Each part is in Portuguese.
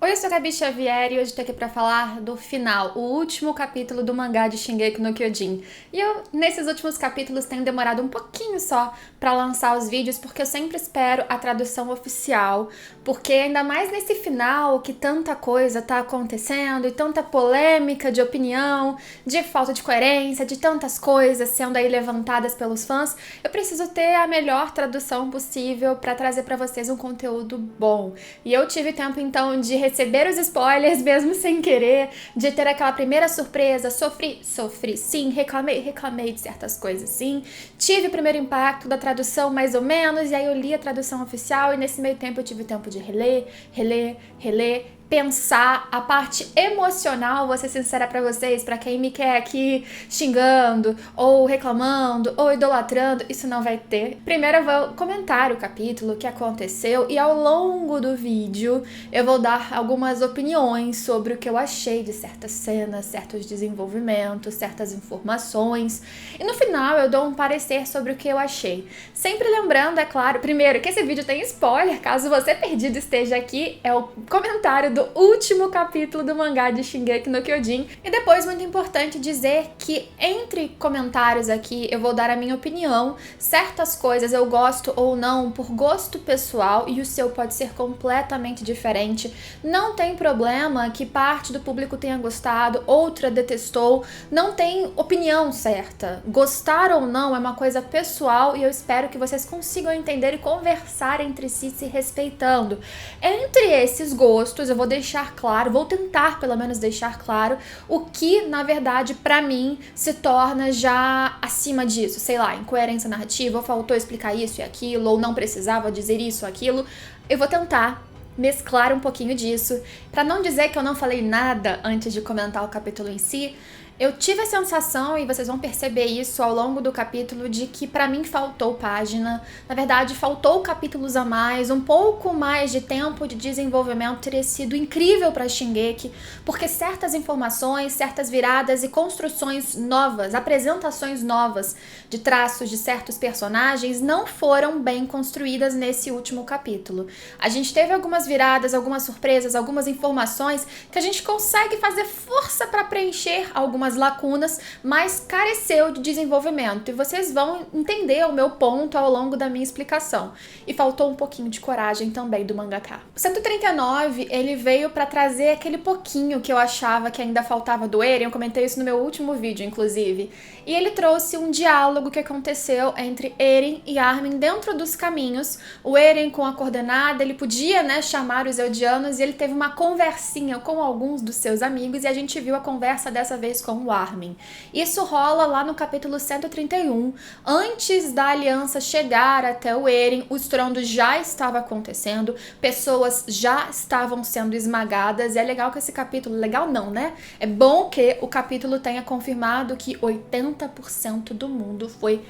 Oi, eu sou a Gabi Xavier e hoje tô aqui pra falar do final, o último capítulo do mangá de Shingeki no Kyojin. E nesses últimos capítulos, tenho demorado um pouquinho só pra lançar os vídeos, porque eu sempre espero a tradução oficial, porque ainda mais nesse final, que tanta coisa tá acontecendo e tanta polêmica de opinião, de falta de coerência, de tantas coisas sendo aí levantadas pelos fãs, eu preciso ter a melhor tradução possível pra trazer pra vocês um conteúdo bom. E eu tive tempo então de receber os spoilers mesmo sem querer, de ter aquela primeira surpresa, sofri sim, reclamei de certas coisas sim, tive o primeiro impacto da tradução mais ou menos, e aí eu li a tradução oficial e nesse meio tempo eu tive tempo de reler, pensar a parte emocional, vou ser sincera pra vocês, pra quem me quer aqui xingando, ou reclamando, ou idolatrando, isso não vai ter. Primeiro eu vou comentar o capítulo, o que aconteceu, e ao longo do vídeo eu vou dar algumas opiniões sobre o que eu achei de certas cenas, certos desenvolvimentos, certas informações, e no final eu dou um parecer sobre o que eu achei. Sempre lembrando, é claro, primeiro, que esse vídeo tem spoiler, caso você perdido esteja aqui, é o comentário do último capítulo do mangá de Shingeki no Kyojin. E depois, muito importante dizer que entre comentários aqui eu vou dar a minha opinião. Certas coisas eu gosto ou não por gosto pessoal e o seu pode ser completamente diferente. Não tem problema que parte do público tenha gostado, outra detestou. Não tem opinião certa. Gostar ou não é uma coisa pessoal e eu espero que vocês consigam entender e conversar entre si se respeitando. Entre esses gostos, eu vou deixar claro, vou tentar pelo menos deixar claro o que, na verdade, pra mim, se torna já acima disso. Sei lá, incoerência narrativa, ou faltou explicar isso e aquilo, ou não precisava dizer isso ou aquilo. Eu vou tentar mesclar um pouquinho disso. Pra não dizer que eu não falei nada antes de comentar o capítulo em si, eu tive a sensação, e vocês vão perceber isso ao longo do capítulo, de que pra mim faltou página. Na verdade, faltou capítulos a mais, um pouco mais de tempo de desenvolvimento teria sido incrível pra Shingeki, porque certas informações, certas viradas e construções novas, apresentações novas de traços de certos personagens não foram bem construídas nesse último capítulo. A gente teve algumas viradas, algumas surpresas, algumas informações que a gente consegue fazer força pra preencher algumas lacunas, mas careceu de desenvolvimento, e vocês vão entender o meu ponto ao longo da minha explicação. E faltou um pouquinho de coragem também do mangaka. O 139, ele veio pra trazer aquele pouquinho que eu achava que ainda faltava do Eren, eu comentei isso no meu último vídeo, inclusive, e ele trouxe um diálogo que aconteceu entre Eren e Armin dentro dos caminhos. O Eren, com a coordenada, ele podia, né, chamar os Eldianos, e ele teve uma conversinha com alguns dos seus amigos, e a gente viu a conversa dessa vez com o Armin. Isso rola lá no capítulo 131. Antes da aliança chegar até o Eren, o estrondo já estava acontecendo, pessoas já estavam sendo esmagadas, e é legal que esse capítulo, legal não, né? É bom que o capítulo tenha confirmado que 80% do mundo foi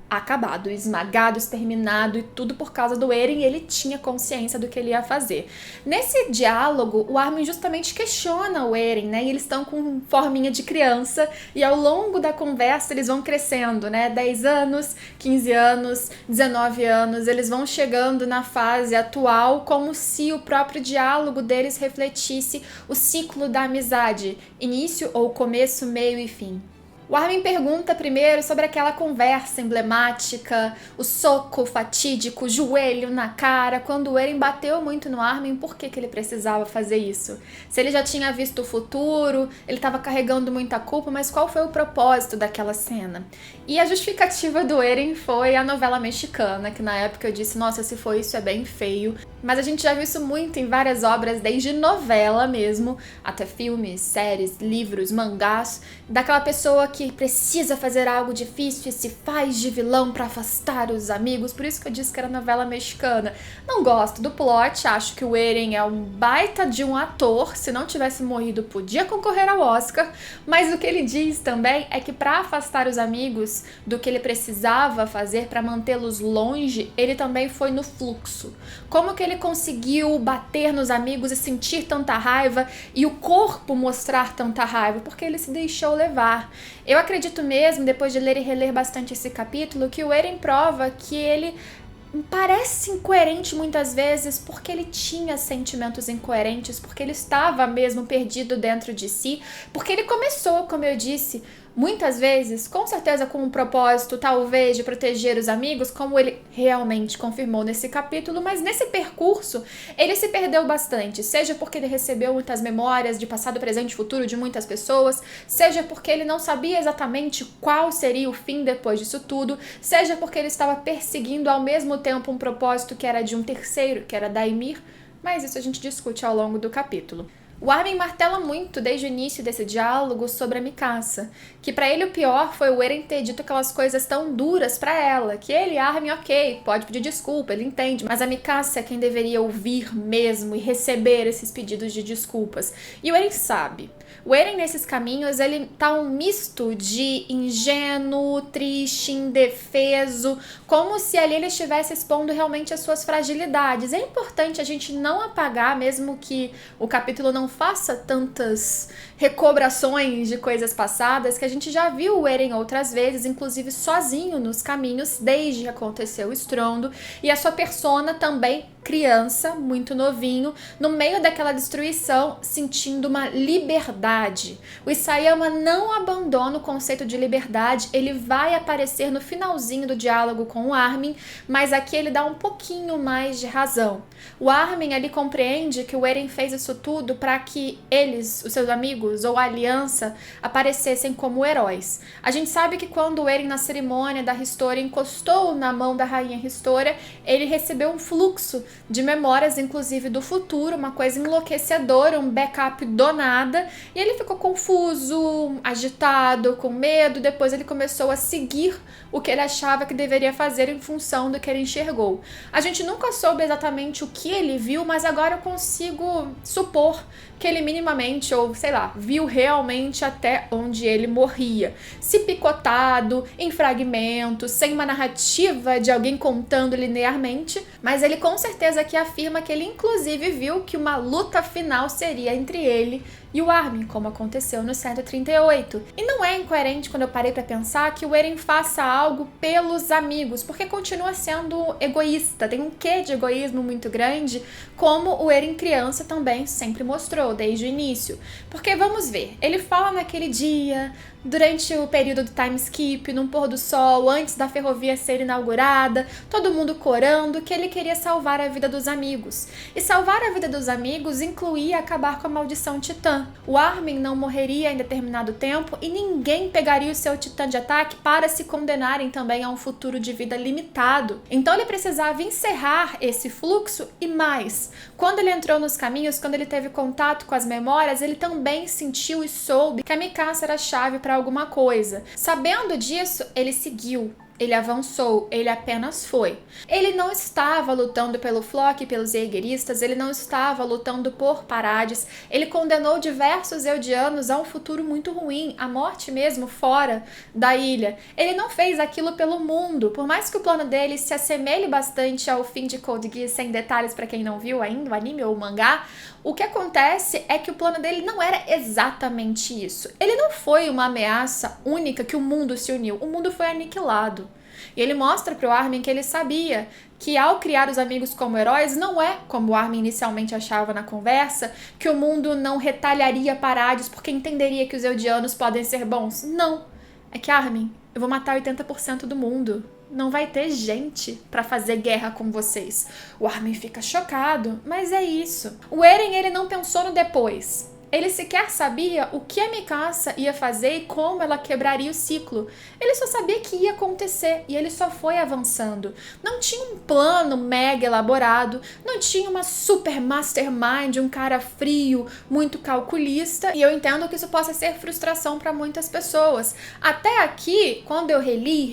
acabado, esmagado, exterminado, e tudo por causa do Eren, e ele tinha consciência do que ele ia fazer. Nesse diálogo, o Armin justamente questiona o Eren, né, e eles estão com forminha de criança, e ao longo da conversa eles vão crescendo, né, 10 anos, 15 anos, 19 anos, eles vão chegando na fase atual como se o próprio diálogo deles refletisse o ciclo da amizade, início ou começo, meio e fim. O Armin pergunta primeiro sobre aquela conversa emblemática, o soco fatídico, o joelho na cara, quando o Eren bateu muito no Armin, por que ele precisava fazer isso? Se ele já tinha visto o futuro, ele estava carregando muita culpa, mas qual foi o propósito daquela cena? E a justificativa do Eren foi a novela mexicana, que na época eu disse, nossa, se for isso é bem feio, mas a gente já viu isso muito em várias obras, desde novela mesmo, até filmes, séries, livros, mangás, daquela pessoa que precisa fazer algo difícil e se faz de vilão pra afastar os amigos, por isso que eu disse que era novela mexicana. Não gosto do plot, acho que o Eren é um baita de um ator, se não tivesse morrido podia concorrer ao Oscar, mas o que ele diz também é que pra afastar os amigos do que ele precisava fazer pra mantê-los longe, ele também foi no fluxo. Como que ele conseguiu bater nos amigos e sentir tanta raiva e o corpo mostrar tanta raiva? Porque ele se deixou levar. Eu acredito mesmo, depois de ler e reler bastante esse capítulo, que o Eren prova que ele parece incoerente muitas vezes porque ele tinha sentimentos incoerentes, porque ele estava mesmo perdido dentro de si, porque ele começou, como eu disse, muitas vezes, com certeza com um propósito talvez de proteger os amigos, como ele realmente confirmou nesse capítulo, mas nesse percurso ele se perdeu bastante, seja porque ele recebeu muitas memórias de passado, presente e futuro de muitas pessoas, seja porque ele não sabia exatamente qual seria o fim depois disso tudo, seja porque ele estava perseguindo ao mesmo tempo um propósito que era de um terceiro, que era da Ymir, mas isso a gente discute ao longo do capítulo. O Armin martela muito desde o início desse diálogo sobre a Mikasa, que pra ele o pior foi o Eren ter dito aquelas coisas tão duras pra ela, que ele, Armin, ok, pode pedir desculpa, ele entende, mas a Mikasa é quem deveria ouvir mesmo e receber esses pedidos de desculpas. E o Eren sabe. O Eren, nesses caminhos, ele tá um misto de ingênuo, triste, indefeso, como se ali ele estivesse expondo realmente as suas fragilidades. É importante a gente não apagar, mesmo que o capítulo não faça tantas recobrações de coisas passadas, que a gente já viu o Eren outras vezes, inclusive sozinho nos caminhos, desde que aconteceu o estrondo, e a sua persona também criança, muito novinho, no meio daquela destruição, sentindo uma liberdade. O Isayama não abandona o conceito de liberdade, ele vai aparecer no finalzinho do diálogo com o Armin, mas aqui ele dá um pouquinho mais de razão. O Armin ali compreende que o Eren fez isso tudo para que eles, os seus amigos ou a aliança, aparecessem como heróis. A gente sabe que quando o Eren na cerimônia da Historia encostou na mão da rainha Historia, ele recebeu um fluxo de memórias, inclusive do futuro, uma coisa enlouquecedora, um backup do nada, e ele ficou confuso, agitado, com medo. Depois ele começou a seguir o que ele achava que deveria fazer em função do que ele enxergou. A gente nunca soube exatamente o que ele viu, mas agora eu consigo supor que ele minimamente, ou sei lá, viu realmente até onde ele morria. Se picotado, em fragmentos, sem uma narrativa de alguém contando linearmente, mas ele com certeza aqui afirma que ele inclusive viu que uma luta final seria entre ele e o Armin, como aconteceu no 138. E não é incoerente quando eu parei pra pensar que o Eren faça algo pelos amigos, porque continua sendo egoísta, tem um quê de egoísmo muito grande, como o Eren criança também sempre mostrou desde o início. Porque vamos ver, ele fala naquele dia, durante o período do time skip, num pôr do sol, antes da ferrovia ser inaugurada, todo mundo corando que ele queria salvar a vida dos amigos. E salvar a vida dos amigos incluía acabar com a maldição titã. O Armin não morreria em determinado tempo e ninguém pegaria o seu titã de ataque para se condenarem também a um futuro de vida limitado. Então ele precisava encerrar esse fluxo e mais. Quando ele entrou nos caminhos, quando ele teve contato com as memórias, ele também sentiu e soube que a Mikasa era a chave para alguma coisa. Sabendo disso, ele seguiu. Ele avançou, ele apenas foi. Ele não estava lutando pelo Floch e pelos Jaegeristas, ele não estava lutando por Parades, ele condenou diversos Eldianos a um futuro muito ruim, a morte mesmo fora da ilha. Ele não fez aquilo pelo mundo, por mais que o plano dele se assemelhe bastante ao fim de Code Geass, sem detalhes para quem não viu ainda o anime ou o mangá, o que acontece é que o plano dele não era exatamente isso. Ele não foi uma ameaça única que o mundo se uniu, o mundo foi aniquilado. E ele mostra para o Armin que ele sabia que ao criar os amigos como heróis, não é como o Armin inicialmente achava na conversa, que o mundo não retalharia Parades porque entenderia que os Eldianos podem ser bons. Não. É que, Armin, eu vou matar 80% do mundo. Não vai ter gente pra fazer guerra com vocês. O Armin fica chocado, mas é isso. O Eren, ele não pensou no depois. Ele sequer sabia o que a Mikasa ia fazer e como ela quebraria o ciclo. Ele só sabia que ia acontecer e ele só foi avançando. Não tinha um plano mega elaborado, não tinha uma super mastermind, um cara frio, muito calculista. E eu entendo que isso possa ser frustração para muitas pessoas. Até aqui, quando eu reli,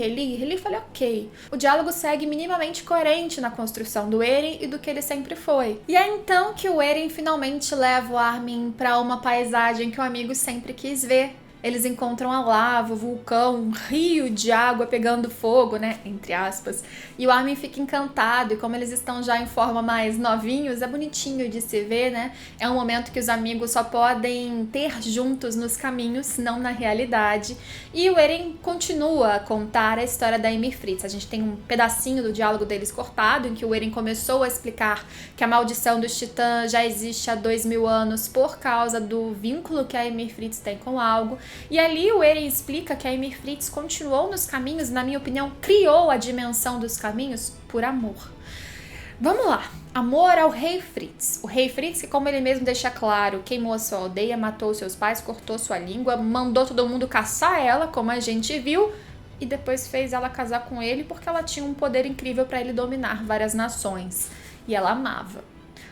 falei, ok. O diálogo segue minimamente coerente na construção do Eren e do que ele sempre foi. E é então que o Eren finalmente leva o Armin para uma paisagem que o amigo sempre quis ver. Eles encontram a lava, o vulcão, um rio de água pegando fogo, né? Entre aspas. E o Armin fica encantado, e como eles estão já em forma mais novinhos, é bonitinho de se ver, né? É um momento que os amigos só podem ter juntos nos caminhos, não na realidade. E o Eren continua a contar a história da Ymir Fritz. A gente tem um pedacinho do diálogo deles cortado, em que o Eren começou a explicar que a maldição dos titãs já existe há 2000 anos por causa do vínculo que a Ymir Fritz tem com algo. E ali o Eren explica que a Ymir Fritz continuou nos caminhos, na minha opinião, criou a dimensão dos caminhos por amor. Vamos lá. Amor ao rei Fritz. O rei Fritz, que como ele mesmo deixa claro, queimou a sua aldeia, matou seus pais, cortou sua língua, mandou todo mundo caçar ela, como a gente viu, e depois fez ela casar com ele porque ela tinha um poder incrível para ele dominar várias nações. E ela amava.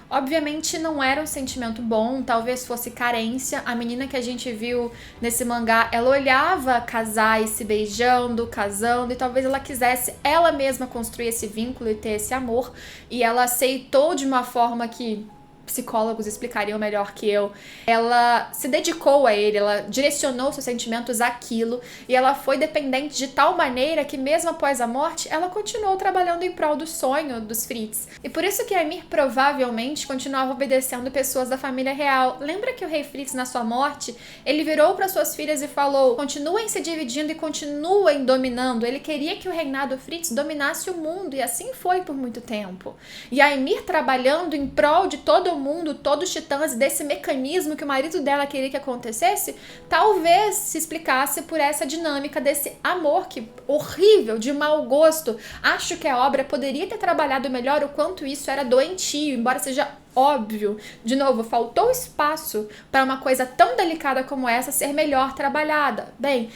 Obviamente não era um sentimento bom, talvez fosse carência. A menina que a gente viu nesse mangá, ela olhava casais se beijando, casando, e talvez ela quisesse ela mesma construir esse vínculo e ter esse amor, e ela aceitou de uma forma que psicólogos explicariam melhor que eu. Ela se dedicou a ele, ela direcionou seus sentimentos àquilo, e ela foi dependente de tal maneira que mesmo após a morte, ela continuou trabalhando em prol do sonho dos Fritz. E por isso que a Ymir provavelmente continuava obedecendo pessoas da família real. Lembra que o rei Fritz, na sua morte, ele virou para suas filhas e falou: continuem se dividindo e continuem dominando. Ele queria que o reinado Fritz dominasse o mundo, e assim foi por muito tempo. E a Ymir trabalhando em prol de todo mundo, todos os titãs, desse mecanismo que o marido dela queria que acontecesse, talvez se explicasse por essa dinâmica desse amor que horrível, de mau gosto. Acho que a obra poderia ter trabalhado melhor o quanto isso era doentio, embora seja óbvio. De novo, faltou espaço para uma coisa tão delicada como essa ser melhor trabalhada. Bem,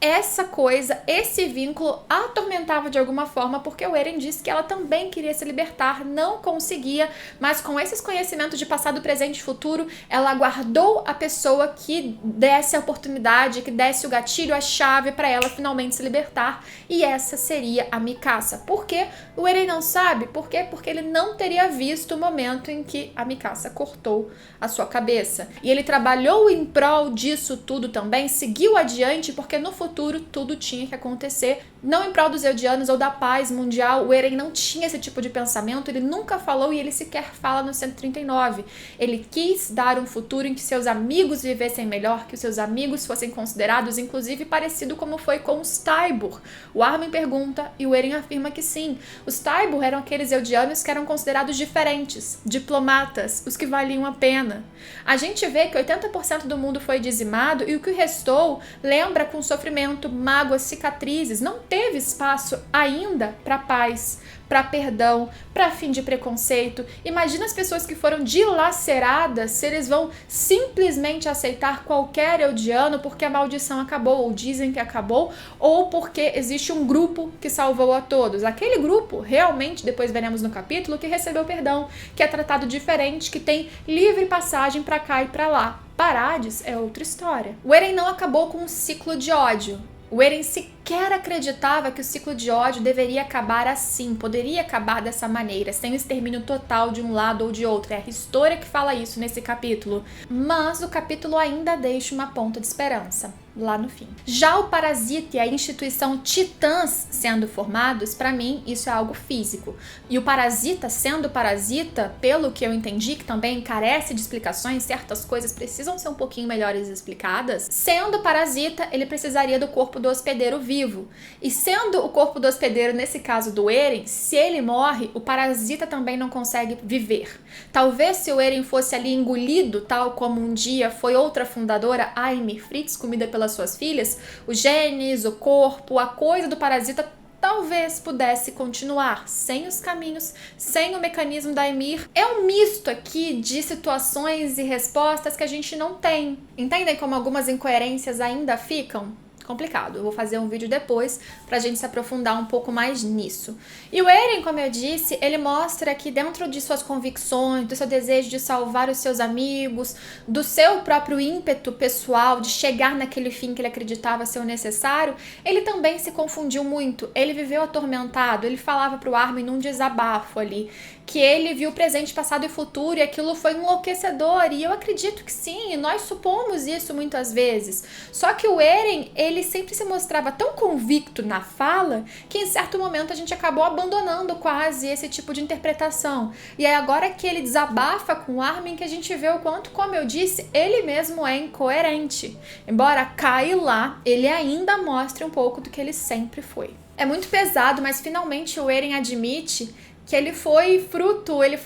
essa coisa, esse vínculo atormentava de alguma forma, porque o Eren disse que ela também queria se libertar, não conseguia, mas com esses conhecimentos de passado, presente e futuro, ela aguardou a pessoa que desse a oportunidade, que desse o gatilho, a chave para ela finalmente se libertar, e essa seria a Mikasa. Por quê? O Eren não sabe. Por quê? Porque ele não teria visto o momento em que a Mikasa cortou a sua cabeça. E ele trabalhou em prol disso tudo também, seguiu adiante, porque no futuro tudo tinha que acontecer, não em prol dos Eldianos ou da paz mundial. O Eren não tinha esse tipo de pensamento, ele nunca falou, e ele sequer fala no 139. Ele quis dar um futuro em que seus amigos vivessem melhor, que os seus amigos fossem considerados, inclusive parecido como foi com os Taibur. O Armin pergunta e o Eren afirma que sim. Os Taibur eram aqueles Eldianos que eram considerados diferentes, diplomatas, os que valiam a pena. A gente vê que 80% do mundo foi dizimado, e o que restou lembra com sofrimento, mágoas, cicatrizes. Não teve espaço ainda para paz, para perdão, para fim de preconceito. Imagina as pessoas que foram dilaceradas, se eles vão simplesmente aceitar qualquer Eldiano porque a maldição acabou, ou dizem que acabou, ou porque existe um grupo que salvou a todos. Aquele grupo, realmente, depois veremos no capítulo, que recebeu perdão, que é tratado diferente, que tem livre passagem para cá e para lá. Parades é outra história. O Eren não acabou com um ciclo de ódio. O Eren sequer acreditava que o ciclo de ódio deveria acabar assim, poderia acabar dessa maneira, sem o extermínio total de um lado ou de outro. É a história que fala isso nesse capítulo. Mas o capítulo ainda deixa uma ponta de esperança lá no fim. Já o Parasita e a instituição Titãs sendo formados, para mim, isso é algo físico. E o Parasita sendo Parasita, pelo que eu entendi, que também carece de explicações, certas coisas precisam ser um pouquinho melhores explicadas. Sendo Parasita, ele precisaria do corpo do hospedeiro vivo. E sendo o corpo do hospedeiro, nesse caso do Eren, se ele morre, o Parasita também não consegue viver. Talvez se o Eren fosse ali engolido, tal como um dia foi outra fundadora, a Ymir Fritz, comida pelas suas filhas, os genes, o corpo, a coisa do Parasita talvez pudesse continuar sem os caminhos, sem o mecanismo da Ymir. É um misto aqui de situações e respostas que a gente não tem. Entendem como algumas incoerências ainda ficam? Complicado. Eu vou fazer um vídeo depois pra gente se aprofundar um pouco mais nisso. E o Eren, como eu disse, ele mostra que dentro de suas convicções, do seu desejo de salvar os seus amigos, do seu próprio ímpeto pessoal de chegar naquele fim que ele acreditava ser o necessário, ele também se confundiu muito. Ele viveu atormentado, ele falava pro Armin num desabafo ali que ele viu presente, passado e futuro, e aquilo foi enlouquecedor, e eu acredito que sim, e nós supomos isso muitas vezes. Só que o Eren, ele sempre se mostrava tão convicto na fala, que em certo momento a gente acabou abandonando quase esse tipo de interpretação. E é agora que ele desabafa com o Armin que a gente vê o quanto, como eu disse, ele mesmo é incoerente. Embora caia lá, ele ainda mostre um pouco do que ele sempre foi. É muito pesado, mas finalmente o Eren admite que ele foi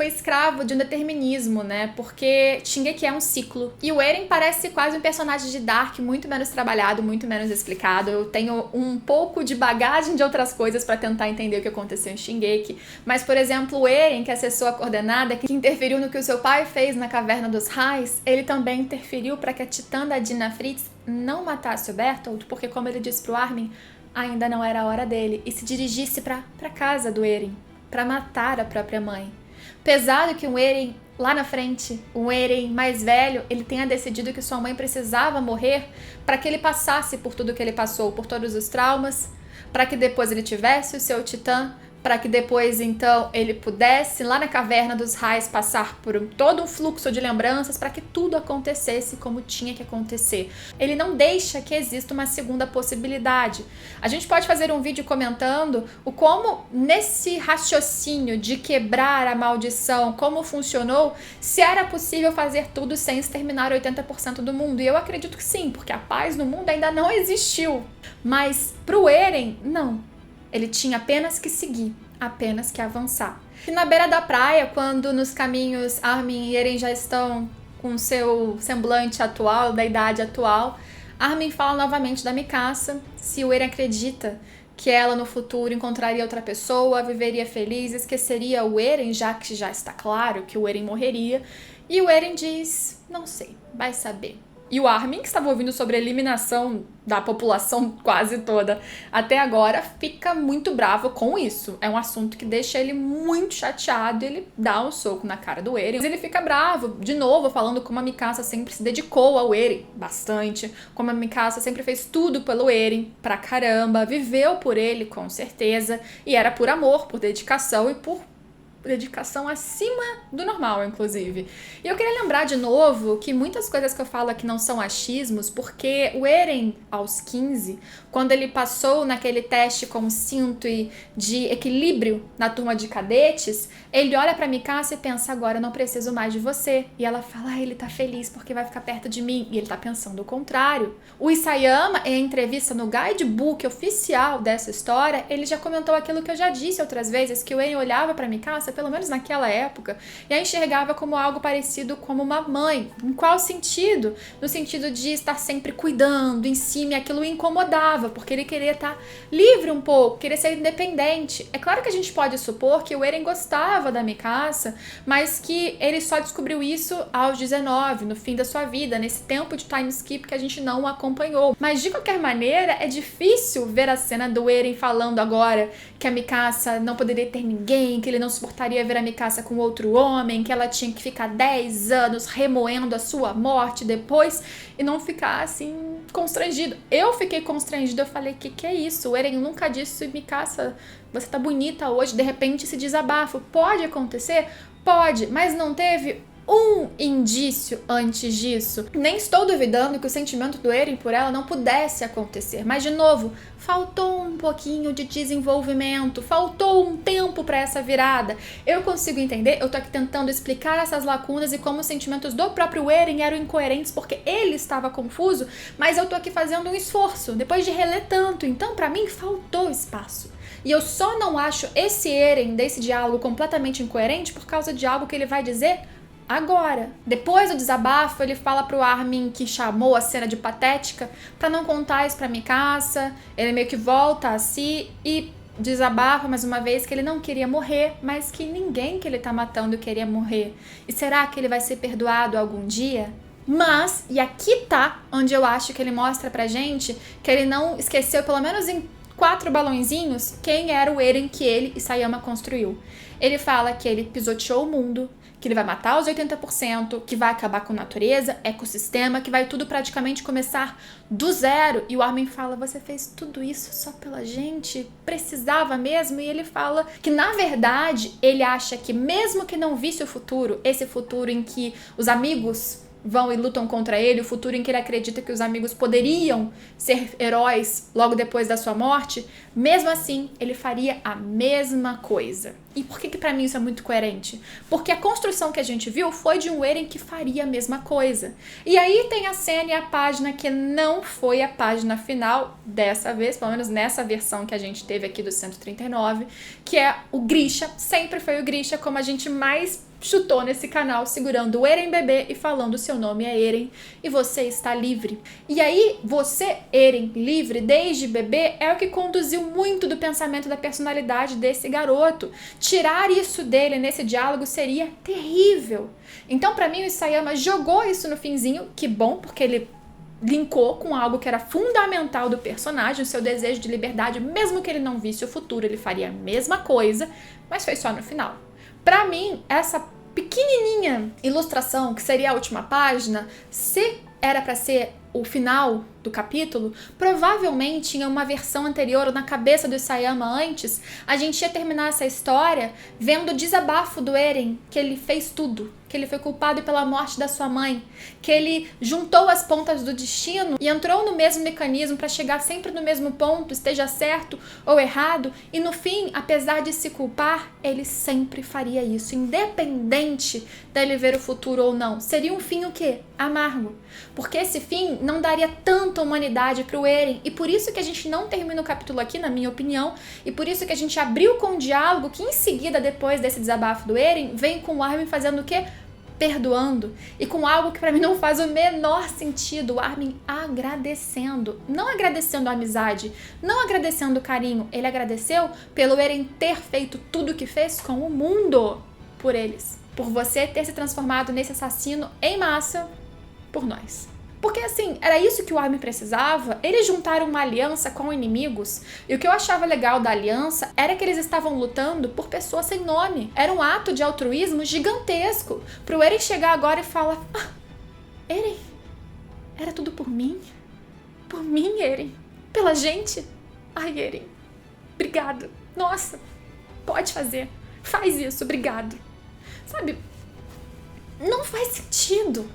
escravo de um determinismo, né? Porque Shingeki é um ciclo. E o Eren parece quase um personagem de Dark, muito menos trabalhado, muito menos explicado. Eu tenho um pouco de bagagem de outras coisas pra tentar entender o que aconteceu em Shingeki. Mas, por exemplo, o Eren, que acessou a coordenada, que interferiu no que o seu pai fez na Caverna dos Raios, ele também interferiu pra que a titã da Dina Fritz não matasse o Bertolt, porque, como ele disse pro Armin, ainda não era a hora dele, e se dirigisse pra casa do Eren, pra matar a própria mãe. Pesado que um Eren, lá na frente, um Eren mais velho, ele tenha decidido que sua mãe precisava morrer para que ele passasse por tudo que ele passou, por todos os traumas, para que depois ele tivesse o seu titã, para que depois, então, ele pudesse, lá na Caverna dos Raios, passar por todo um fluxo de lembranças para que tudo acontecesse como tinha que acontecer. Ele não deixa que exista uma segunda possibilidade. A gente pode fazer um vídeo comentando o como, nesse raciocínio de quebrar a maldição, como funcionou, se era possível fazer tudo sem exterminar 80% do mundo. E eu acredito que sim, porque a paz no mundo ainda não existiu. Mas pro Eren, não. Ele tinha apenas que seguir, apenas que avançar. E na beira da praia, quando nos caminhos Armin e Eren já estão com seu semblante atual, da idade atual, Armin fala novamente da Mikasa, se o Eren acredita que ela no futuro encontraria outra pessoa, viveria feliz, esqueceria o Eren, já que já está claro que o Eren morreria. E o Eren diz, não sei, vai saber. E o Armin, que estava ouvindo sobre a eliminação da população quase toda até agora, fica muito bravo com isso. É um assunto que deixa ele muito chateado, ele dá um soco na cara do Eren. Mas ele fica bravo, de novo, falando como a Mikasa sempre se dedicou ao Eren bastante, como a Mikasa sempre fez tudo pelo Eren, pra caramba, viveu por ele, com certeza, e era por amor, por dedicação e por dedicação acima do normal, inclusive. E eu queria lembrar de novo que muitas coisas que eu falo aqui não são achismos, porque o Eren, aos 15, quando ele passou naquele teste com o cinto e de equilíbrio na turma de cadetes, ele olha pra Mikasa e pensa, agora eu não preciso mais de você. E ela fala, ele tá feliz porque vai ficar perto de mim. E ele tá pensando o contrário. O Isayama, em entrevista no guidebook oficial dessa história, ele já comentou aquilo que eu já disse outras vezes, que o Eren olhava pra Mikasa, pelo menos naquela época, e a enxergava como algo parecido como uma mãe. Em qual sentido? No sentido de estar sempre cuidando, em cima, e aquilo o incomodava, porque ele queria estar livre um pouco, queria ser independente. É claro que a gente pode supor que o Eren gostava da Mikasa, mas que ele só descobriu isso aos 19, no fim da sua vida, nesse tempo de time skip que a gente não acompanhou. Mas de qualquer maneira, é difícil ver a cena do Eren falando agora que a Mikasa não poderia ter ninguém, que ele não suportaria ver a Mikasa com outro homem, que ela tinha que ficar 10 anos remoendo a sua morte depois e não ficar assim constrangido. Eu fiquei constrangida, eu falei, que é isso? O Eren nunca disse, Mikasa, você tá bonita hoje, de repente esse desabafo. Pode acontecer? Pode, mas não teve um indício antes disso. Nem estou duvidando que o sentimento do Eren por ela não pudesse acontecer, mas de novo, faltou um pouquinho de desenvolvimento, faltou um tempo para essa virada. Eu consigo entender, eu tô aqui tentando explicar essas lacunas e como os sentimentos do próprio Eren eram incoerentes porque ele estava confuso, mas eu tô aqui fazendo um esforço, depois de reler tanto, então para mim faltou espaço. E eu só não acho esse Eren desse diálogo completamente incoerente por causa de algo que ele vai dizer agora. Depois do desabafo, ele fala pro Armin que chamou a cena de patética pra não contar isso pra Mikasa. Ele meio que volta a si e desabafa mais uma vez que ele não queria morrer, mas que ninguém que ele tá matando queria morrer. E será que ele vai ser perdoado algum dia? Mas, e aqui tá onde eu acho que ele mostra pra gente que ele não esqueceu, pelo menos em 4 balõezinhos, quem era o Eren que ele e Isayama construiu. Ele fala que ele pisoteou o mundo, que ele vai matar os 80%, que vai acabar com a natureza, ecossistema, que vai tudo praticamente começar do zero. E o Armin fala, você fez tudo isso só pela gente? Precisava mesmo? E ele fala que, na verdade, ele acha que mesmo que não visse o futuro, esse futuro em que os amigos vão e lutam contra ele, o futuro em que ele acredita que os amigos poderiam ser heróis logo depois da sua morte, mesmo assim, ele faria a mesma coisa. E por que pra mim isso é muito coerente? Porque a construção que a gente viu foi de um Eren que faria a mesma coisa. E aí tem a cena e a página que não foi a página final dessa vez, pelo menos nessa versão que a gente teve aqui do 139, que é o Grisha, sempre foi o Grisha, como a gente mais chutou nesse canal, segurando o Eren bebê e falando seu nome é Eren e você está livre. E aí, você, Eren, livre desde bebê, é o que conduziu muito do pensamento da personalidade desse garoto. Tirar isso dele nesse diálogo seria terrível. Então, pra mim, o Isayama jogou isso no finzinho, que bom, porque ele linkou com algo que era fundamental do personagem, o seu desejo de liberdade, mesmo que ele não visse o futuro, ele faria a mesma coisa, mas foi só no final. Pra mim, essa pequenininha ilustração, que seria a última página, se era pra ser o final do capítulo, provavelmente em uma versão anterior ou na cabeça do Isayama antes, a gente ia terminar essa história vendo o desabafo do Eren, que ele fez tudo, que ele foi culpado pela morte da sua mãe, que ele juntou as pontas do destino e entrou no mesmo mecanismo para chegar sempre no mesmo ponto, esteja certo ou errado, e no fim, apesar de se culpar, ele sempre faria isso, independente dele ver o futuro ou não. Seria um fim o quê? Amargo. Porque esse fim não daria tanta humanidade pro Eren, e por isso que a gente não termina o capítulo aqui, na minha opinião, e por isso que a gente abriu com um diálogo que em seguida, depois desse desabafo do Eren, vem com o Armin fazendo o quê? Perdoando, e com algo que pra mim não faz o menor sentido, o Armin agradecendo, não agradecendo a amizade, não agradecendo o carinho, ele agradeceu pelo Eren ter feito tudo o que fez com o mundo por eles, por você ter se transformado nesse assassino em massa por nós. Porque assim, era isso que o Armin precisava, eles juntaram uma aliança com inimigos, e o que eu achava legal da aliança era que eles estavam lutando por pessoas sem nome. Era um ato de altruísmo gigantesco, pro Eren chegar agora e falar, Eren, era tudo por mim? Por mim, Eren? Pela gente? Ai, Eren, obrigado. Nossa, pode fazer, faz isso, obrigado. Sabe, não faz sentido.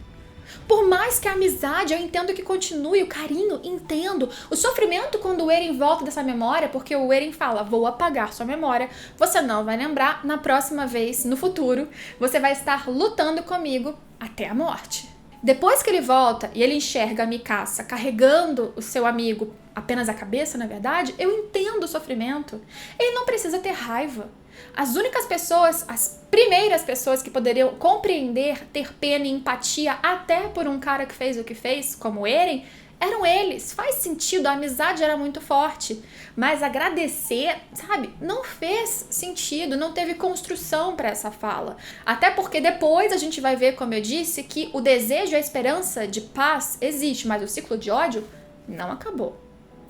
Por mais que a amizade, eu entendo que continue, o carinho, entendo. O sofrimento quando o Eren volta dessa memória, porque o Eren fala, vou apagar sua memória, você não vai lembrar, na próxima vez, no futuro, você vai estar lutando comigo até a morte. Depois que ele volta e ele enxerga a Mikasa carregando o seu amigo, apenas a cabeça, na verdade, eu entendo o sofrimento. Ele não precisa ter raiva. As únicas pessoas, as primeiras pessoas que poderiam compreender, ter pena e empatia até por um cara que fez o que fez, como o Eren, eram eles. Faz sentido, a amizade era muito forte. Mas agradecer, sabe, não fez sentido, não teve construção para essa fala. Até porque depois a gente vai ver, como eu disse, que o desejo e a esperança de paz existe, mas o ciclo de ódio não acabou.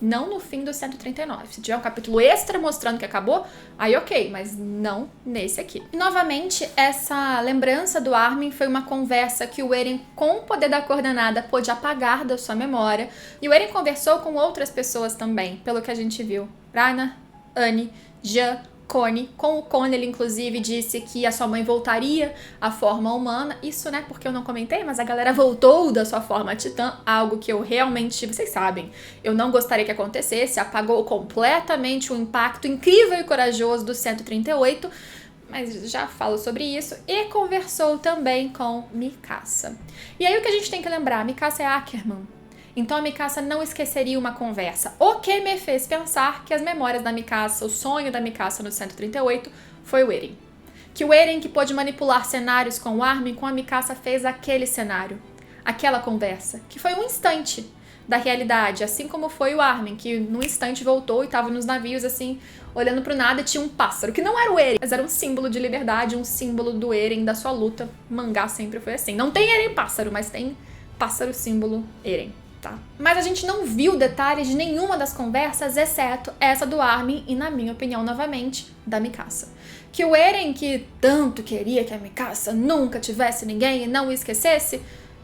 Não no fim do 139. Se tiver um capítulo extra mostrando que acabou, aí ok, mas não nesse aqui. E, novamente, essa lembrança do Armin foi uma conversa que o Eren, com o poder da coordenada, pôde apagar da sua memória. E o Eren conversou com outras pessoas também, pelo que a gente viu. Rana, Annie, Jean, Connie. Com o Connie, ele inclusive disse que a sua mãe voltaria à forma humana. Isso, né, porque eu não comentei, mas a galera voltou da sua forma titã, algo que eu realmente, vocês sabem, eu não gostaria que acontecesse, apagou completamente o impacto incrível e corajoso do 138, mas já falo sobre isso, e conversou também com Mikasa. E aí o que a gente tem que lembrar, Mikasa é Ackerman. Então a Mikasa não esqueceria uma conversa, o que me fez pensar que as memórias da Mikasa, o sonho da Mikasa no 138 foi o Eren. Que o Eren, que pôde manipular cenários com o Armin, com a Mikasa fez aquele cenário, aquela conversa, que foi um instante da realidade, assim como foi o Armin, que num instante voltou e estava nos navios assim, olhando pro nada, e tinha um pássaro, que não era o Eren, mas era um símbolo de liberdade, um símbolo do Eren, da sua luta. O mangá sempre foi assim. Não tem Eren pássaro, mas tem pássaro símbolo Eren. tá? Mas a gente não viu detalhes de nenhuma das conversas, exceto essa do Armin e, na minha opinião, novamente, da Mikasa. Que o Eren, que tanto queria que a Mikasa nunca tivesse ninguém e não o esquecesse,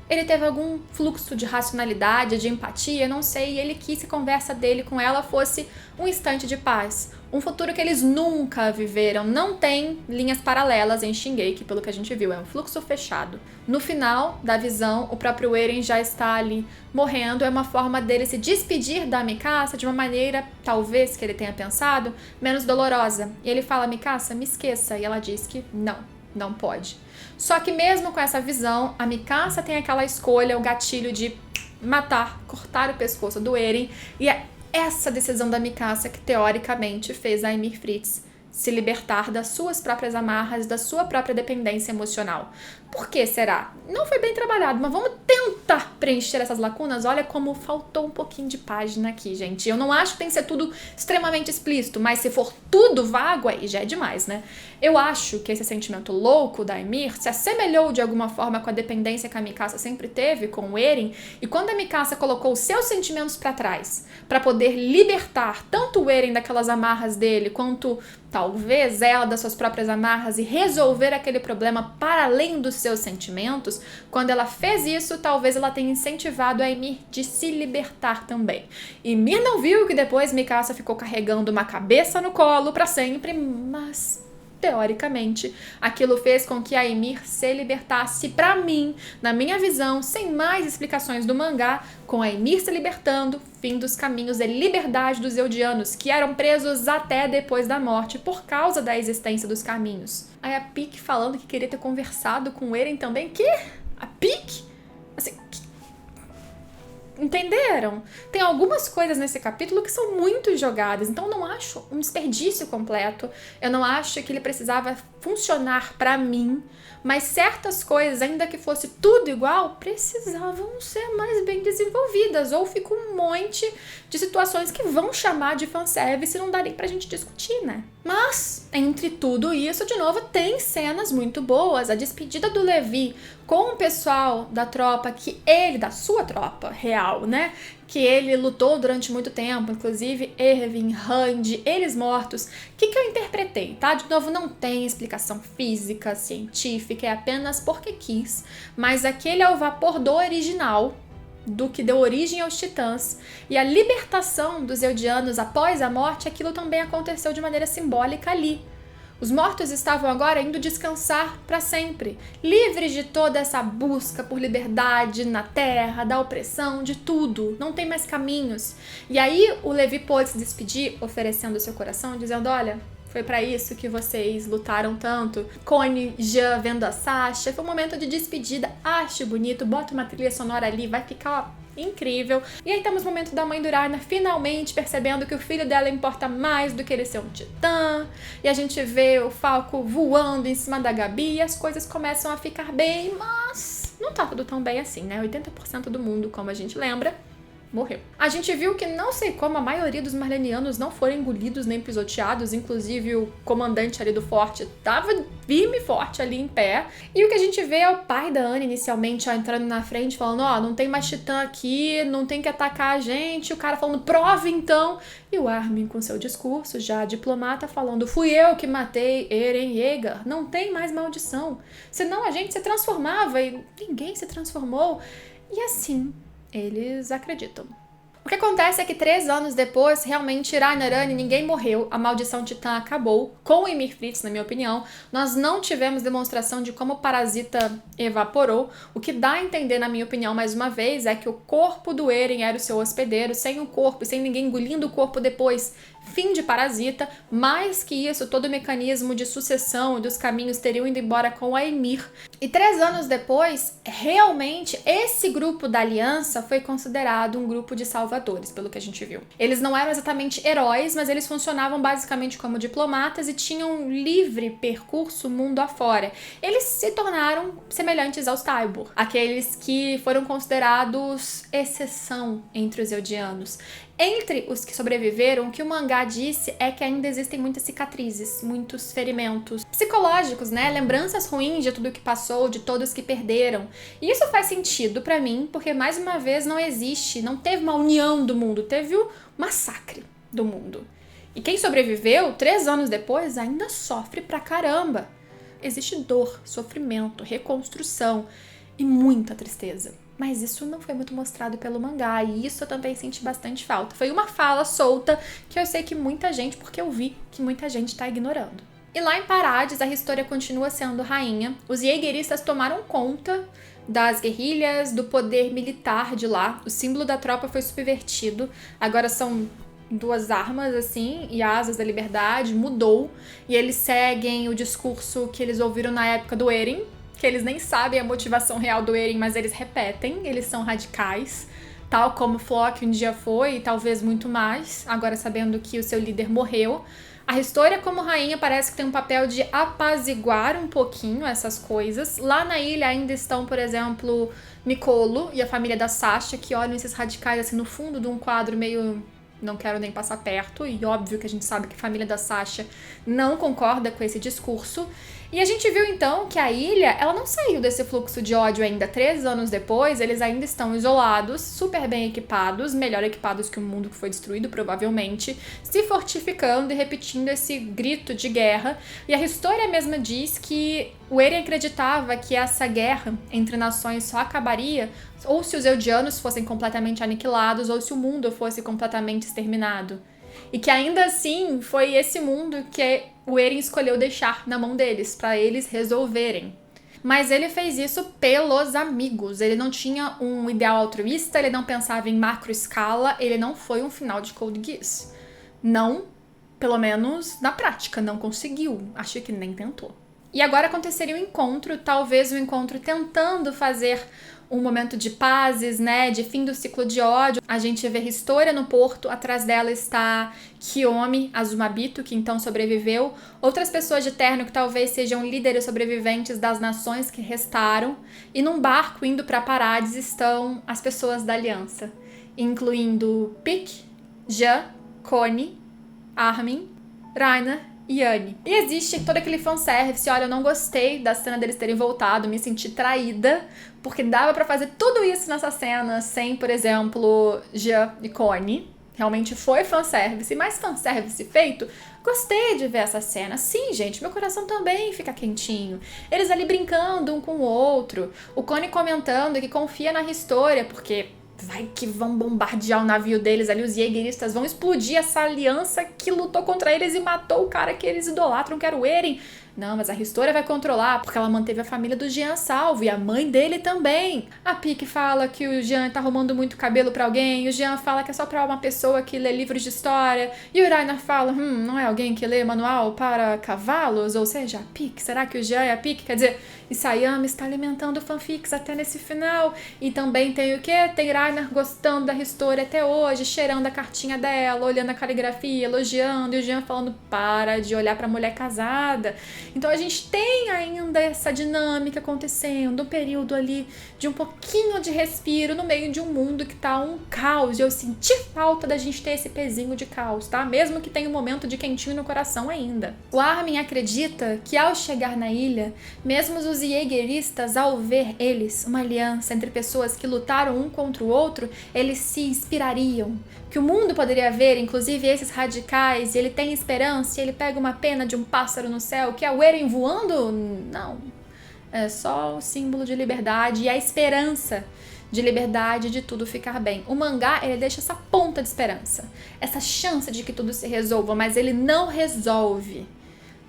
ele teve algum fluxo de racionalidade, de empatia, não sei, e ele quis que a conversa dele com ela fosse um instante de paz. Um futuro que eles nunca viveram. Não tem linhas paralelas em Shingeki, pelo que a gente viu, é um fluxo fechado. No final da visão, o próprio Eren já está ali morrendo, é uma forma dele se despedir da Mikasa de uma maneira, talvez, que ele tenha pensado, menos dolorosa. E ele fala, Mikasa, me esqueça, e ela diz que não pode. Só que mesmo com essa visão, a Mikasa tem aquela escolha, o gatilho de matar, cortar o pescoço do Eren, e é essa decisão da Mikasa que teoricamente fez a Ymir Fritz se libertar das suas próprias amarras, da sua própria dependência emocional. Por que será? Não foi bem trabalhado, mas vamos tentar preencher essas lacunas. Olha como faltou um pouquinho de página aqui, gente. Eu não acho que tem que ser tudo extremamente explícito, mas se for tudo vago, aí já é demais, né? Eu acho que esse sentimento louco da Ymir se assemelhou de alguma forma com a dependência que a Mikasa sempre teve com o Eren, e quando a Mikasa colocou os seus sentimentos pra trás, pra poder libertar tanto o Eren daquelas amarras dele, quanto talvez ela das suas próprias amarras e resolver aquele problema para além dos seus sentimentos, quando ela fez isso, talvez ela tenha incentivado a Ymir de se libertar também. Ymir não viu que depois Mikasa ficou carregando uma cabeça no colo para sempre, mas teoricamente, aquilo fez com que a Ymir se libertasse. Pra mim, na minha visão, sem mais explicações do mangá, com a Ymir se libertando, fim dos caminhos de liberdade dos Eldianos, que eram presos até depois da morte por causa da existência dos caminhos. Aí a Pieck falando que queria ter conversado com o Eren também. Que? A Pieck? Assim, entenderam? Tem algumas coisas nesse capítulo que são muito jogadas, então eu não acho um desperdício completo, eu não acho que ele precisava funcionar pra mim, mas certas coisas, ainda que fosse tudo igual, precisavam ser mais bem desenvolvidas, ou fica um monte de situações que vão chamar de fanservice e não dá nem pra gente discutir, né? Mas, entre tudo isso, de novo, tem cenas muito boas. A despedida do Levi com o pessoal da tropa, da sua tropa real, né? Que ele lutou durante muito tempo, inclusive Erwin, Rand, eles mortos. O que eu interpretei, tá? De novo, não tem explicação física, científica, é apenas porque quis. Mas aquele é o vapor do original, do que deu origem aos titãs, e a libertação dos Eldianos após a morte, aquilo também aconteceu de maneira simbólica ali. Os mortos estavam agora indo descansar para sempre, livres de toda essa busca por liberdade na terra, da opressão, de tudo. Não tem mais caminhos. E aí o Levi pôde se despedir, oferecendo seu coração, dizendo, olha, foi pra isso que vocês lutaram tanto. Connie, Jean vendo a Sasha. Foi um momento de despedida. Acho bonito. Bota uma trilha sonora ali. Vai ficar incrível. E aí temos o momento da mãe do Ragnar finalmente percebendo que o filho dela importa mais do que ele ser um titã. E a gente vê o Falco voando em cima da Gabi. E as coisas começam a ficar bem, mas não tá tudo tão bem assim, né? 80% do mundo, como a gente lembra, morreu. A gente viu que não sei como a maioria dos marlenianos não foram engolidos nem pisoteados, inclusive o comandante ali do forte tava firme e forte ali em pé. E o que a gente vê é o pai da Anne inicialmente entrando na frente falando, não tem mais titã aqui, não tem que atacar a gente. O cara falando, prova então. E o Armin com seu discurso já diplomata falando, fui eu que matei Eren Yeager, não tem mais maldição. Senão a gente se transformava e ninguém se transformou. E assim eles acreditam. O que acontece é que 3 anos depois, realmente, Ragnarani, ninguém morreu, a maldição titã acabou, com o Ymir Fritz, na minha opinião. Nós não tivemos demonstração de como o parasita evaporou. O que dá a entender, na minha opinião, mais uma vez, é que o corpo do Eren era o seu hospedeiro, sem o corpo, sem ninguém engolindo o corpo depois. Fim de parasita. Mais que isso, todo o mecanismo de sucessão dos caminhos teriam ido embora com a Ymir. E 3 anos depois, realmente, esse grupo da aliança foi considerado um grupo de salvadores, pelo que a gente viu. Eles não eram exatamente heróis, mas eles funcionavam basicamente como diplomatas e tinham um livre percurso mundo afora. Eles se tornaram semelhantes aos Tybur, aqueles que foram considerados exceção entre os Eldianos. Entre os que sobreviveram, o que o mangá disse é que ainda existem muitas cicatrizes, muitos ferimentos psicológicos, né? Lembranças ruins de tudo que passou, de todos que perderam. E isso faz sentido pra mim, porque mais uma vez não teve uma união do mundo, teve o massacre do mundo. E quem sobreviveu, 3 anos depois, ainda sofre pra caramba. Existe dor, sofrimento, reconstrução e muita tristeza. Mas isso não foi muito mostrado pelo mangá, e isso eu também senti bastante falta. Foi uma fala solta que eu sei que muita gente, porque eu vi que muita gente tá ignorando. E lá em Parades, a Historia continua sendo rainha. Os Jaegeristas tomaram conta das guerrilhas, do poder militar de lá. O símbolo da tropa foi subvertido. Agora são 2 armas, assim, e asas da liberdade. Mudou. E eles seguem o discurso que eles ouviram na época do Eren, que eles nem sabem a motivação real do Eren, mas eles repetem, eles são radicais, tal como Floch um dia foi, e talvez muito mais, agora sabendo que o seu líder morreu. A Historia, como rainha, parece que tem um papel de apaziguar um pouquinho essas coisas. Lá na ilha ainda estão, por exemplo, Nicolo e a família da Sasha, que olham esses radicais assim no fundo de um quadro meio... não quero nem passar perto, e óbvio que a gente sabe que a família da Sasha não concorda com esse discurso. E a gente viu então que a ilha, ela não saiu desse fluxo de ódio ainda. 3 anos depois, eles ainda estão isolados, super bem equipados, melhor equipados que o mundo que foi destruído, provavelmente, se fortificando e repetindo esse grito de guerra. E a Historia mesma diz que o Eren acreditava que essa guerra entre nações só acabaria ou se os Eldianos fossem completamente aniquilados ou se o mundo fosse completamente exterminado. E que ainda assim foi esse mundo que o Eren escolheu deixar na mão deles, para eles resolverem. Mas ele fez isso pelos amigos, ele não tinha um ideal altruísta, ele não pensava em macro escala, ele não foi um final de Code Geass. Não, pelo menos na prática, não conseguiu, acho que nem tentou. E agora aconteceria um encontro, talvez um encontro tentando fazer um momento de pazes, né, de fim do ciclo de ódio. A gente vê Historia no porto, atrás dela está Kiyomi Azumabito, que então sobreviveu, outras pessoas de terno que talvez sejam líderes sobreviventes das nações que restaram, e num barco indo para Parades estão as pessoas da aliança, incluindo Pieck, Jean, Connie, Armin, Reiner e Annie. E existe todo aquele fanservice. Olha, eu não gostei da cena deles terem voltado, me senti traída, porque dava pra fazer tudo isso nessa cena sem, por exemplo, Jean e Connie. Realmente foi fanservice, mas fanservice feito, gostei de ver essa cena. Sim, gente, meu coração também fica quentinho. Eles ali brincando um com o outro, o Connie comentando que confia na Historia, porque vai que vão bombardear o navio deles ali, os Jaegeristas vão explodir essa aliança que lutou contra eles e matou o cara que eles idolatram, que era o Eren. Não, mas a Historia vai controlar, porque ela manteve a família do Jean salvo, e a mãe dele também. A Pieck fala que o Jean tá arrumando muito cabelo pra alguém, e o Jean fala que é só pra uma pessoa que lê livros de história, e o Reiner fala, não é alguém que lê manual para cavalos? Ou seja, a Pieck, será que o Jean é a Pieck? Quer dizer, Isayama está alimentando fanfics até nesse final. E também tem o quê? Tem Reiner gostando da Historia até hoje, cheirando a cartinha dela, olhando a caligrafia, elogiando, e o Jean falando, para de olhar pra mulher casada. Então a gente tem ainda essa dinâmica acontecendo, um período ali de um pouquinho de respiro no meio de um mundo que tá um caos. E eu senti falta da gente ter esse pezinho de caos, tá? Mesmo que tenha um momento de quentinho no coração ainda. O Armin acredita que ao chegar na ilha, mesmo os Jaegeristas, ao ver eles, uma aliança entre pessoas que lutaram um contra o outro, eles se inspirariam. Que o mundo poderia ver, inclusive esses radicais, e ele tem esperança, e ele pega uma pena de um pássaro no céu, que é o Eren voando? Não. É só o símbolo de liberdade e a esperança de liberdade, de tudo ficar bem. O mangá, ele deixa essa ponta de esperança, essa chance de que tudo se resolva, mas ele não resolve.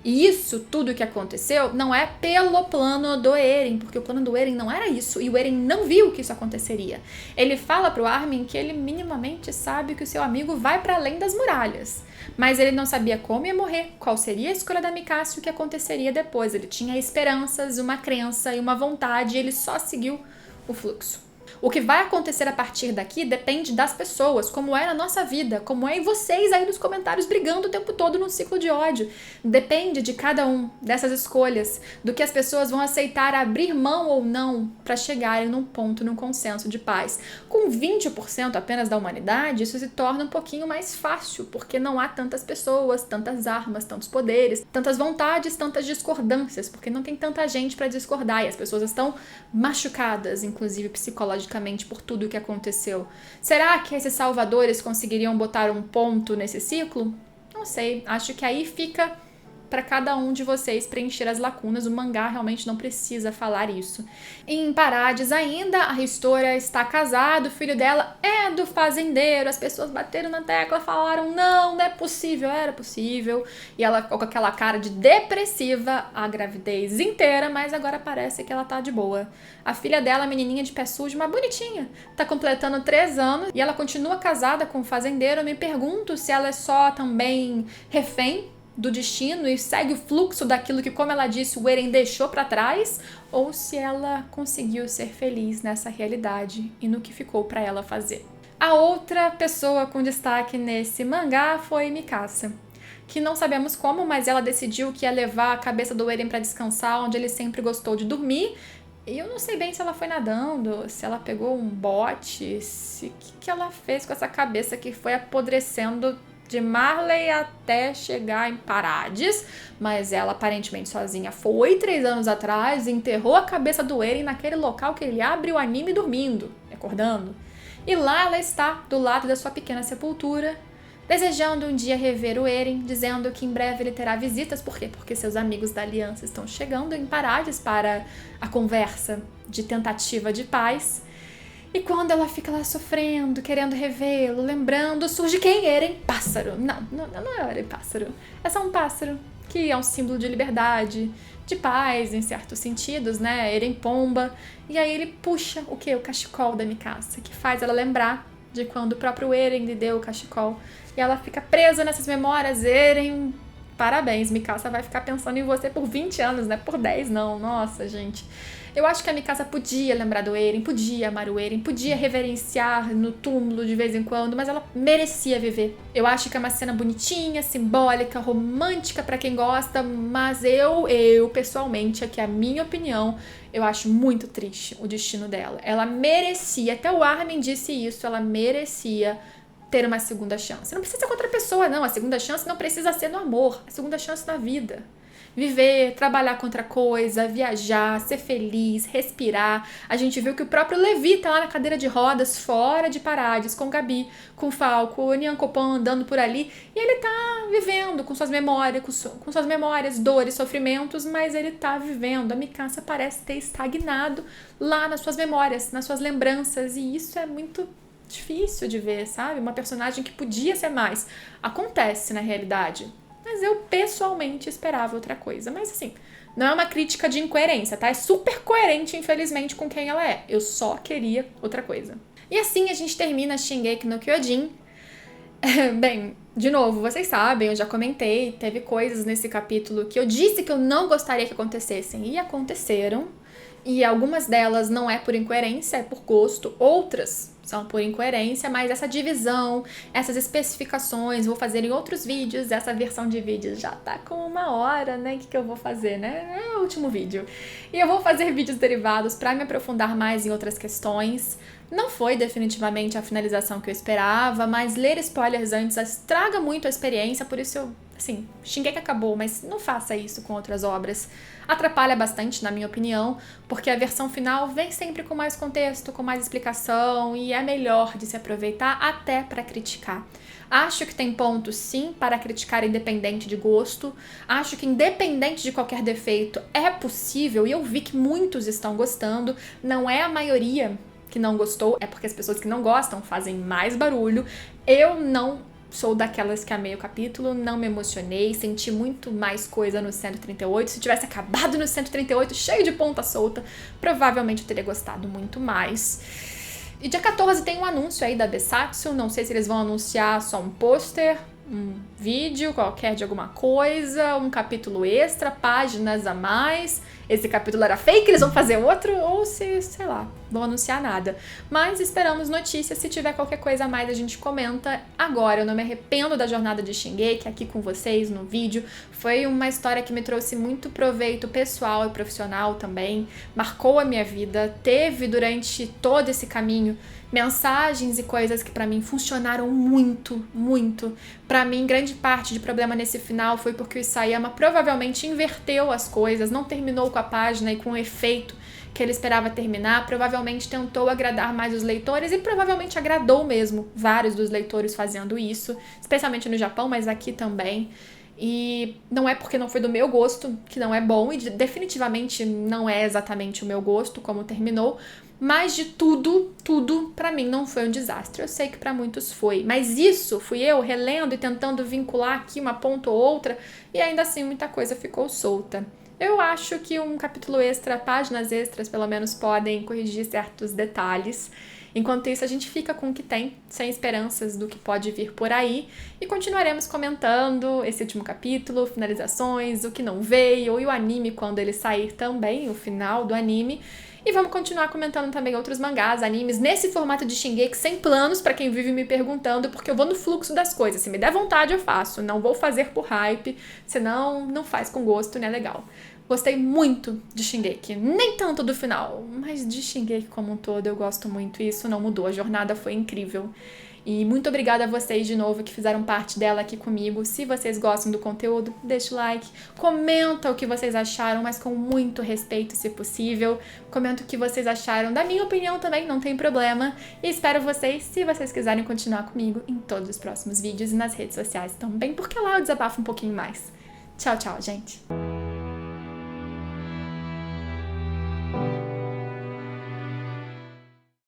E isso, tudo que aconteceu, não é pelo plano do Eren, porque o plano do Eren não era isso, e o Eren não viu que isso aconteceria. Ele fala pro Armin que ele minimamente sabe que o seu amigo vai para além das muralhas, mas ele não sabia como ia morrer, qual seria a escolha da Mikasa e o que aconteceria depois. Ele tinha esperanças, uma crença e uma vontade, e ele só seguiu o fluxo. O que vai acontecer a partir daqui depende das pessoas, como é na nossa vida, como é em vocês aí nos comentários brigando o tempo todo num ciclo de ódio. Depende de cada um, dessas escolhas, do que as pessoas vão aceitar abrir mão ou não para chegarem num ponto, num consenso de paz. Com 20% apenas da humanidade, isso se torna um pouquinho mais fácil, porque não há tantas pessoas, tantas armas, tantos poderes, tantas vontades, tantas discordâncias, porque não tem tanta gente para discordar e as pessoas estão machucadas, inclusive psicologicamente, por tudo o que aconteceu. Será que esses salvadores conseguiriam botar um ponto nesse ciclo? Não sei, acho que aí fica para cada um de vocês preencher as lacunas. O mangá realmente não precisa falar isso. Em Parades ainda, a Ristora está casada, o filho dela é do fazendeiro, as pessoas bateram na tecla, falaram não é possível, era possível, e ela ficou com aquela cara de depressiva a gravidez inteira, mas agora parece que ela tá de boa. A filha dela, a menininha de pé sujo, uma bonitinha, tá completando 3 anos e ela continua casada com o fazendeiro. Eu me pergunto se ela é só também refém do destino e segue o fluxo daquilo que, como ela disse, o Eren deixou pra trás, ou se ela conseguiu ser feliz nessa realidade e no que ficou pra ela fazer. A outra pessoa com destaque nesse mangá foi Mikasa, que não sabemos como, mas ela decidiu que ia levar a cabeça do Eren pra descansar, onde ele sempre gostou de dormir. E eu não sei bem se ela foi nadando, se ela pegou um bote, o que ela fez com essa cabeça que foi apodrecendo de Marley até chegar em Parades, mas ela aparentemente sozinha foi 3 anos atrás e enterrou a cabeça do Eren naquele local que ele abre o anime dormindo, acordando. E lá ela está, do lado da sua pequena sepultura, desejando um dia rever o Eren, dizendo que em breve ele terá visitas. Por quê? Porque seus amigos da aliança estão chegando em Parades para a conversa de tentativa de paz. E quando ela fica lá sofrendo, querendo revê-lo, lembrando, surge quem? Eren Pássaro. Não é Eren Pássaro. É só um pássaro, que é um símbolo de liberdade, de paz, em certos sentidos, né? Eren Pomba. E aí ele puxa o quê? O cachecol da Mikasa, que faz ela lembrar de quando o próprio Eren lhe deu o cachecol. E ela fica presa nessas memórias. Eren, parabéns, Mikasa vai ficar pensando em você por 20 anos, né? Por 10 não, nossa, gente. Eu acho que a Mikasa podia lembrar do Eren, podia amar o Eren, podia reverenciar no túmulo de vez em quando, mas ela merecia viver. Eu acho que é uma cena bonitinha, simbólica, romântica pra quem gosta, mas eu pessoalmente, aqui é a minha opinião, eu acho muito triste o destino dela. Ela merecia, até o Armin disse isso, ela merecia ter uma segunda chance. Não precisa ser com outra pessoa, não. A segunda chance não precisa ser no amor, a segunda chance na vida. Viver, trabalhar com outra coisa, viajar, ser feliz, respirar. A gente viu que o próprio Levi tá lá na cadeira de rodas, fora de Parades, com Gabi, com Falco, o Nyankopan andando por ali, e ele tá vivendo com suas memórias, dores, sofrimentos, mas ele tá vivendo. A Mikasa parece ter estagnado lá nas suas memórias, nas suas lembranças, e isso é muito difícil de ver, sabe? Uma personagem que podia ser mais. Acontece na realidade. Mas eu pessoalmente esperava outra coisa. Mas assim, não é uma crítica de incoerência, tá? É super coerente, infelizmente, com quem ela é. Eu só queria outra coisa. E assim a gente termina Shingeki no Kyojin. Bem, de novo, vocês sabem, eu já comentei, teve coisas nesse capítulo que eu disse que eu não gostaria que acontecessem. E aconteceram. E algumas delas não é por incoerência, é por gosto. Outras são por incoerência, mas essa divisão, essas especificações, vou fazer em outros vídeos. Essa versão de vídeos já tá com 1 hora, né? O que eu vou fazer, né? É o último vídeo. E eu vou fazer vídeos derivados para me aprofundar mais em outras questões. Não foi definitivamente a finalização que eu esperava, mas ler spoilers antes estraga muito a experiência, por isso eu, assim, Shingeki acabou, mas não faça isso com outras obras. Atrapalha bastante, na minha opinião, porque a versão final vem sempre com mais contexto, com mais explicação, e é melhor de se aproveitar até para criticar. Acho que tem pontos, sim, para criticar independente de gosto. Acho que independente de qualquer defeito é possível, e eu vi que muitos estão gostando, não é a maioria que não gostou, é porque as pessoas que não gostam fazem mais barulho. Eu não sou daquelas que amei o capítulo, não me emocionei, senti muito mais coisa no 138. Se tivesse acabado no 138, cheio de ponta solta, provavelmente eu teria gostado muito mais. E dia 14 tem um anúncio aí da Besatsu, não sei se eles vão anunciar só um pôster, um vídeo qualquer de alguma coisa, um capítulo extra, páginas a mais. esse capítulo era fake, eles vão fazer outro, ou se, sei lá, vão anunciar nada. Mas esperamos notícias, se tiver qualquer coisa a mais a gente comenta. Agora, eu não me arrependo da jornada de Shingeki aqui com vocês no vídeo. Foi uma história que me trouxe muito proveito pessoal e profissional também, marcou a minha vida, teve durante todo esse caminho mensagens e coisas que pra mim funcionaram muito, muito. Pra mim, grande parte de problema nesse final foi porque o Isayama provavelmente inverteu as coisas, não terminou com a página e com o efeito que ele esperava terminar, provavelmente tentou agradar mais os leitores e provavelmente agradou mesmo vários dos leitores fazendo isso, especialmente no Japão, mas aqui também. E não é porque não foi do meu gosto que não é bom, e definitivamente não é exatamente o meu gosto como terminou, mas de tudo pra mim não foi um desastre. Eu sei que pra muitos foi, mas isso fui eu relendo e tentando vincular aqui uma ponta ou outra, e ainda assim muita coisa ficou solta. Eu acho que um capítulo extra, páginas extras pelo menos, podem corrigir certos detalhes. Enquanto isso, a gente fica com o que tem, sem esperanças do que pode vir por aí, e continuaremos comentando esse último capítulo, finalizações, o que não veio, e o anime quando ele sair também, o final do anime. E vamos continuar comentando também outros mangás, animes, nesse formato de Shingeki, sem planos, pra quem vive me perguntando, porque eu vou no fluxo das coisas. Se me der vontade, eu faço. Não vou fazer por hype, senão não faz com gosto, não é legal. Gostei muito de Shingeki, nem tanto do final, mas de Shingeki como um todo eu gosto muito e isso não mudou, a jornada foi incrível. E muito obrigada a vocês de novo que fizeram parte dela aqui comigo. Se vocês gostam do conteúdo, deixa o like, comenta o que vocês acharam, mas com muito respeito se possível. Comenta o que vocês acharam da minha opinião também, não tem problema. E espero vocês, se vocês quiserem continuar comigo, em todos os próximos vídeos e nas redes sociais também, porque lá eu desabafo um pouquinho mais. Tchau, tchau, gente!